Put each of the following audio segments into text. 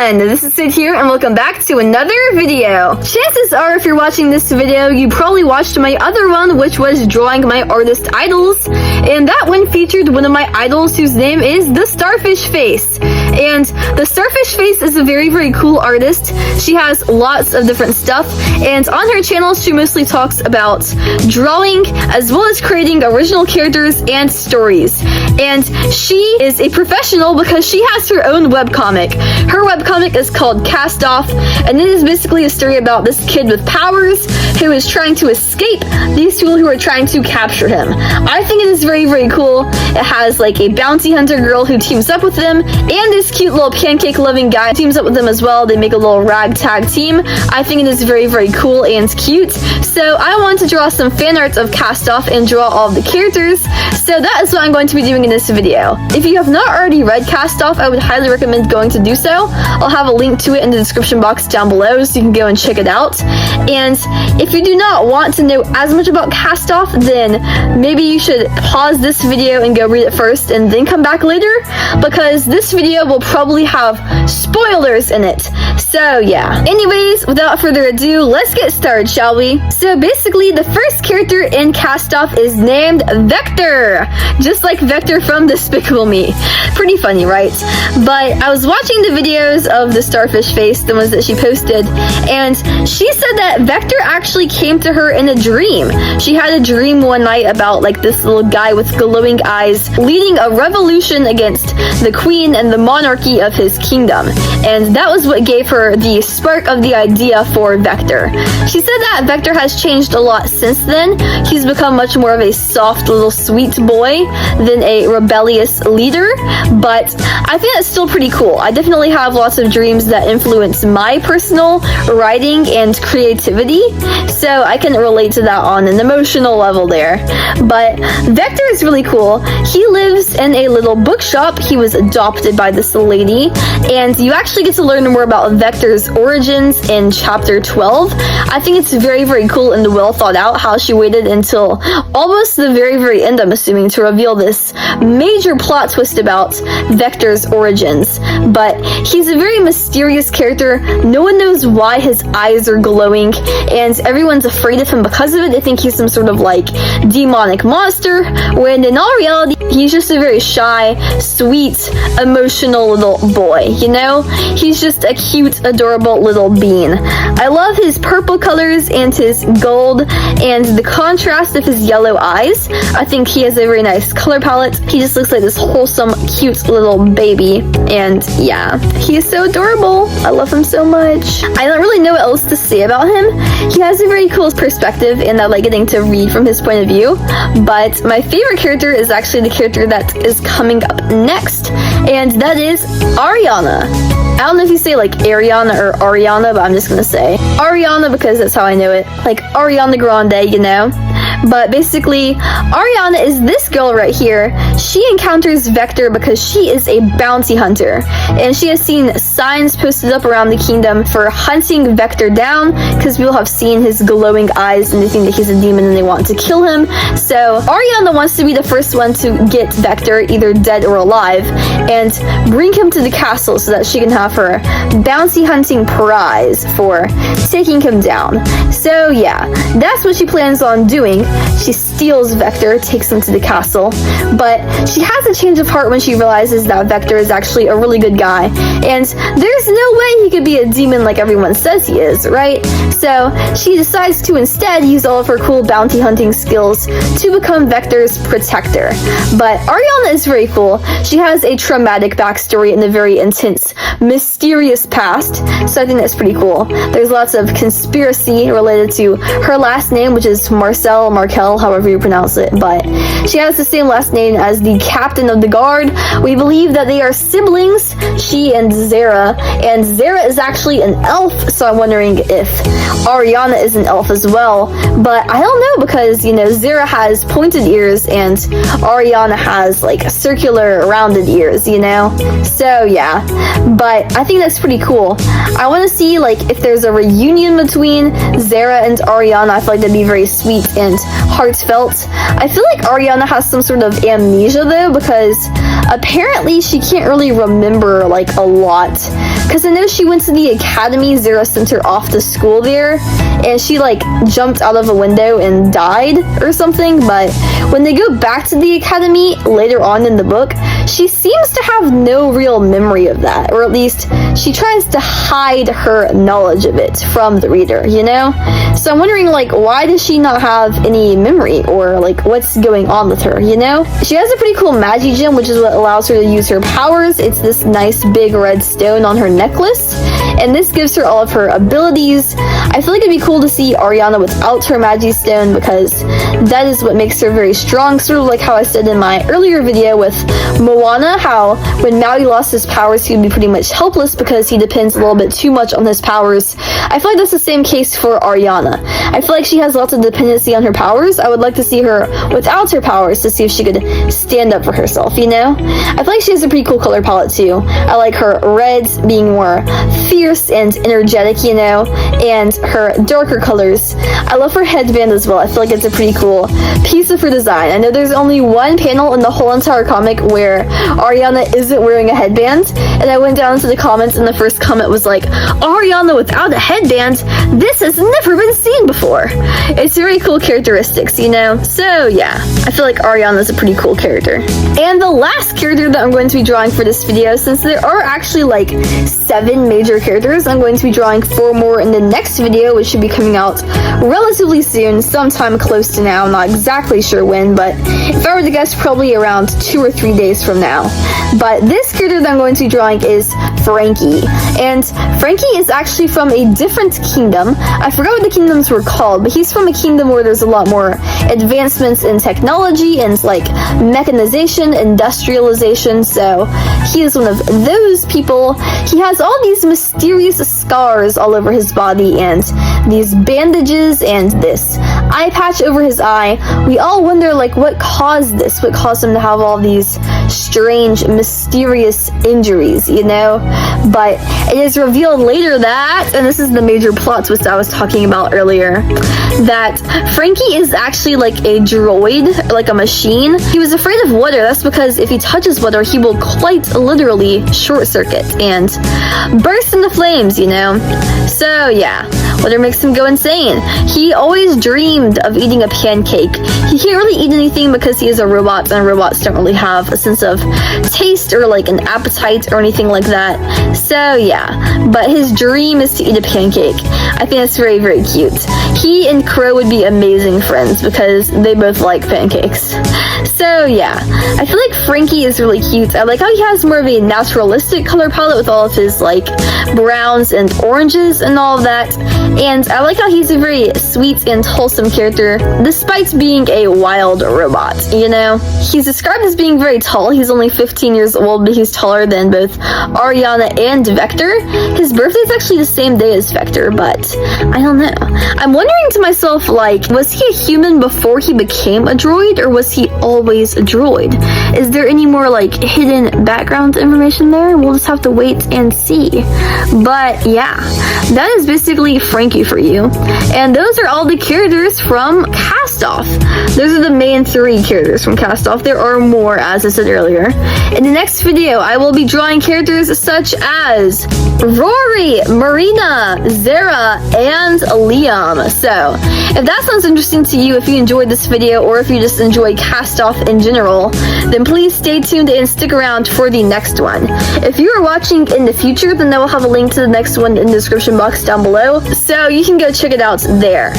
everyone, this is Sid here and welcome back to another video. Chances are if you're watching this video, you probably watched my other one, which was drawing my artist idols, and that one featured one of my idols whose name is TheStarfishFace. And TheStarfishFace is a very, very cool artist. She has lots of different stuff, and on her channel she mostly talks about drawing as well as creating original characters and stories. And she is a professional because she has her own webcomic. Her webcomic is called CASTOFF, and it is basically a story about this kid with powers who is trying to escape these people who are trying to capture him. I think it is very, very cool. It has like a bounty hunter girl who teams up with them, and this cute little pancake loving guy teams up with them as well. They make a little ragtag team. I think it is very, very cool and cute. So I want to draw some fan art of CASTOFF and draw all of the characters. So that is what I'm going to be doing in this video. If you have not already read CASTOFF, I would highly recommend going to do so. I'll have a link to it in the description box down below so you can go and check it out. And if you do not want to know as much about CASTOFF, then maybe you should pause this video and go read it first and then come back later, because this video will probably have spoilers in it. So yeah. Anyways, without further ado, let's get started, shall we? So basically, the first character in CASTOFF is named Vector, just like Vector from Despicable Me. Pretty funny, right? But I was watching the videos of TheStarfishFace, the ones that she posted, and she said that Vector actually came to her in a dream. She had a dream one night about like this little guy with glowing eyes leading a revolution against the queen and the monarchy of his kingdom, and that was what gave her the spark of the idea for Vector. She said that Vector has changed a lot since then. He's become much more of a soft little sweet boy than a rebellious leader, but I think that's still pretty cool. I definitely have lots of dreams that influence my personal writing and creativity, so I can relate to that on an emotional level there. But Vector is really cool. He lives in a little bookshop. He was adopted by this lady, and you actually get to learn more about Vector's origins in chapter 12. I think it's very, very cool and well thought out how she waited until almost the very, very end, I'm assuming, to reveal this major plot twist about Vector's origins. But he's a very mysterious character. No one knows why his eyes are glowing, and everyone's afraid of him because of it. They think he's some sort of like demonic monster, when in all reality he's just a very shy, sweet, emotional little boy, you know? He's just a cute, adorable little bean. I love his purple colors and his gold and the contrast of his yellow eyes. I think he has a very nice color palette. He just looks like this wholesome, cute little baby, and yeah, he is so adorable. I love him so much. I don't really know what else to say about him. He has a very cool perspective, and I like getting to read from his point of view, but my favorite character is actually the character that is coming up next, and that is Arianna. I don't know if you say like Arianna or Arianna, but I'm just gonna say Arianna because that's how I know it. Like Ariana Grande, you know? But basically, Arianna is this girl right here. She encounters Vector because she is a bounty hunter, and she has seen signs posted up around the kingdom for hunting Vector down because people have seen his glowing eyes and they think that he's a demon and they want to kill him. So Arianna wants to be the first one to get Vector, either dead or alive, and bring him to the castle so that she can have her bounty hunting prize for taking him down. So yeah, that's what she plans on doing. She steals Vector, takes him to the castle, but she has a change of heart when she realizes that Vector is actually a really good guy, and there's no way he could be a demon like everyone says he is, right? So she decides to instead use all of her cool bounty hunting skills to become Vector's protector. But Arianna is very cool. She has a traumatic backstory and a very intense, mysterious past, so I think that's pretty cool. There's lots of conspiracy related to her last name, which is Markel, however you pronounce it, but she has the same last name as the captain of the guard. We believe that they are siblings, she and Zara, and Zara is actually an elf, so I'm wondering if Arianna is an elf as well, but I don't know because, you know, Zara has pointed ears and Arianna has like circular rounded ears, you know? So yeah, but I think that's pretty cool. I want to see like if there's a reunion between Zara and Arianna. I feel like that'd be very sweet and heartfelt. I feel like Arianna has some sort of amnesia though, because apparently she can't really remember like a lot. Because I know she went to the academy, Zara sent her off to school there, and she like jumped out of a window and died or something. But when they go back to the academy later on in the book, she seems to have no real memory of that, or at least she tries to hide her knowledge of it from the reader, you know? So I'm wondering, like, why does she not have any memory, or like what's going on with her, you know? She has a pretty cool magi gem, which is what allows her to use her powers. It's this nice big red stone on her necklace, and this gives her all of her abilities. I feel like it'd be cool to see Arianna without her magi stone, because that is what makes her very strong, sort of like how I said in my earlier video with Moana, how when Maui lost his powers, he would be pretty much helpless because he depends a little bit too much on his powers. I feel like that's the same case for Arianna. I feel like she has lots of dependency on her powers. I would like to see her without her powers to see if she could stand up for herself, you know? I feel like she has a pretty cool color palette too. I like her reds being more fierce and energetic, you know, and her darker colors. I love her headband as well. I feel like it's a pretty cool piece of her design. I know there's only one panel in the whole entire comic where Arianna isn't wearing a headband, and I went down into the comments and the first comment was like, Arianna without a headband? This has never been seen before. It's very cool characteristics, you know? So yeah, I feel like Arianna's a pretty cool character. And the last character that I'm going to be drawing for this video, since there are actually like 7 major characters, I'm going to be drawing 4 more in the next video, which should be coming out relatively soon, sometime close to now. I'm not exactly sure when, but if I were to guess, probably around 2 or 3 days from now. But this character that I'm going to be drawing is Frankie, and Frankie is actually from a different kingdom. I forgot what the kingdoms were called, but he's from a kingdom where there's a lot more advancements in technology and like mechanization, industrialization, so he is one of those people. He has all these mysterious scars all over his body and these bandages and this eye patch over his eye. We all wonder like what caused this, what caused him to have all these strange, mysterious injuries, you know? But it is revealed later that, and this is the major plot twist I was talking about earlier, that Frankie is actually like a droid, like a machine. He was afraid of water. That's because if he touches water, he will quite literally short circuit and burst into flames, you know? So yeah, water makes him go insane. He always dreamed of eating a pancake. He can't really eat anything because he is a robot, and robots don't really have a sense of taste or like an appetite or anything like that. So yeah, but his dream is to eat a pancake. I think that's very, very cute. He and Crow would be amazing friends because they both like pancakes. So yeah, I feel like Frankie is really cute. I like how he has more of a naturalistic color palette with all of his like browns and oranges and all of that. And I like how he's a very sweet and wholesome character despite being a wild robot, you know? He's described as being very tall. He's only 15 years old, but he's taller than both Arianna and Vector. His birthday is actually the same day as Vector, but I don't know. I'm wondering to myself, like, was he a human before he became a droid, or was he always a droid? Is there any more, like, hidden background information there? We'll just have to wait and see. But, yeah, that is basically Frankie for you. And those are all the characters from CASTOFF. Those are the main 3 characters from CASTOFF. There are more, as I said earlier. In the next video, I will be drawing characters such as Rory, Marina, Zara, and Liam. So, if that sounds interesting to you, if you enjoyed this video, or if you just enjoy CASTOFF in general, then please stay tuned and stick around for the next one. If you are watching in the future, then I will have a link to the next one in the description box down below, so you can go check it out there.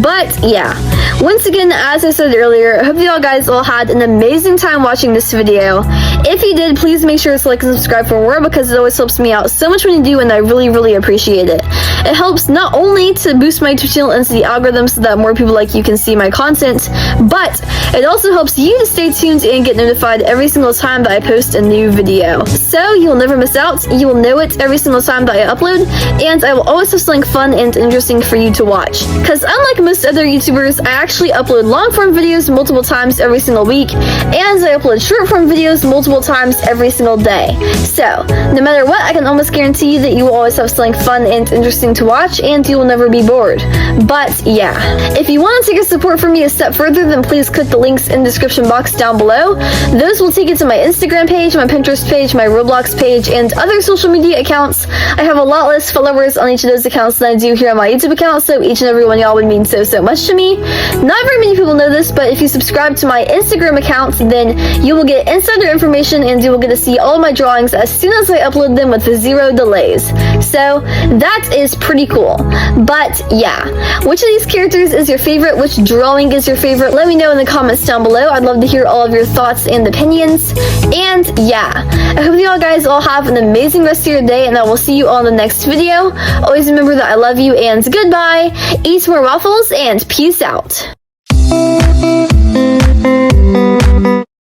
But yeah, once again, as I said earlier, I hope you all guys all had an amazing time watching this video. If you did, please make sure to like and subscribe for more, because it always helps me out so much when you do, and I really, really appreciate it. It helps not only to boost my YouTube channel into the algorithm so that more people like you can see my content, but it also helps you to stay tuned and get notified every single time that I post a new video. So you'll never miss out, you will know it every single time that I upload, and I will always have something fun and interesting for you to watch. Because unlike most other YouTubers, I actually upload long form videos multiple times every single week, and I upload short form videos multiple multiple times every single day. So, no matter what, I can almost guarantee you that you will always have something fun and interesting to watch, and you will never be bored. But yeah, if you want to take your support from me a step further, then please click the links in the description box down below. Those will take you to my Instagram page, my Pinterest page, my Roblox page, and other social media accounts. I have a lot less followers on each of those accounts than I do here on my YouTube account, so each and every one of y'all would mean so much to me. Not very many people know this, but if you subscribe to my Instagram account, then you will get insider information and you will get to see all of my drawings as soon as I upload them with 0 delays. So that is pretty cool. But yeah, which of these characters is your favorite? Which drawing is your favorite? Let me know in the comments down below. I'd love to hear all of your thoughts and opinions. And yeah, I hope you all guys all have an amazing rest of your day, and I will see you all in the next video. Always remember that I love you, and goodbye. Eat more waffles and peace out.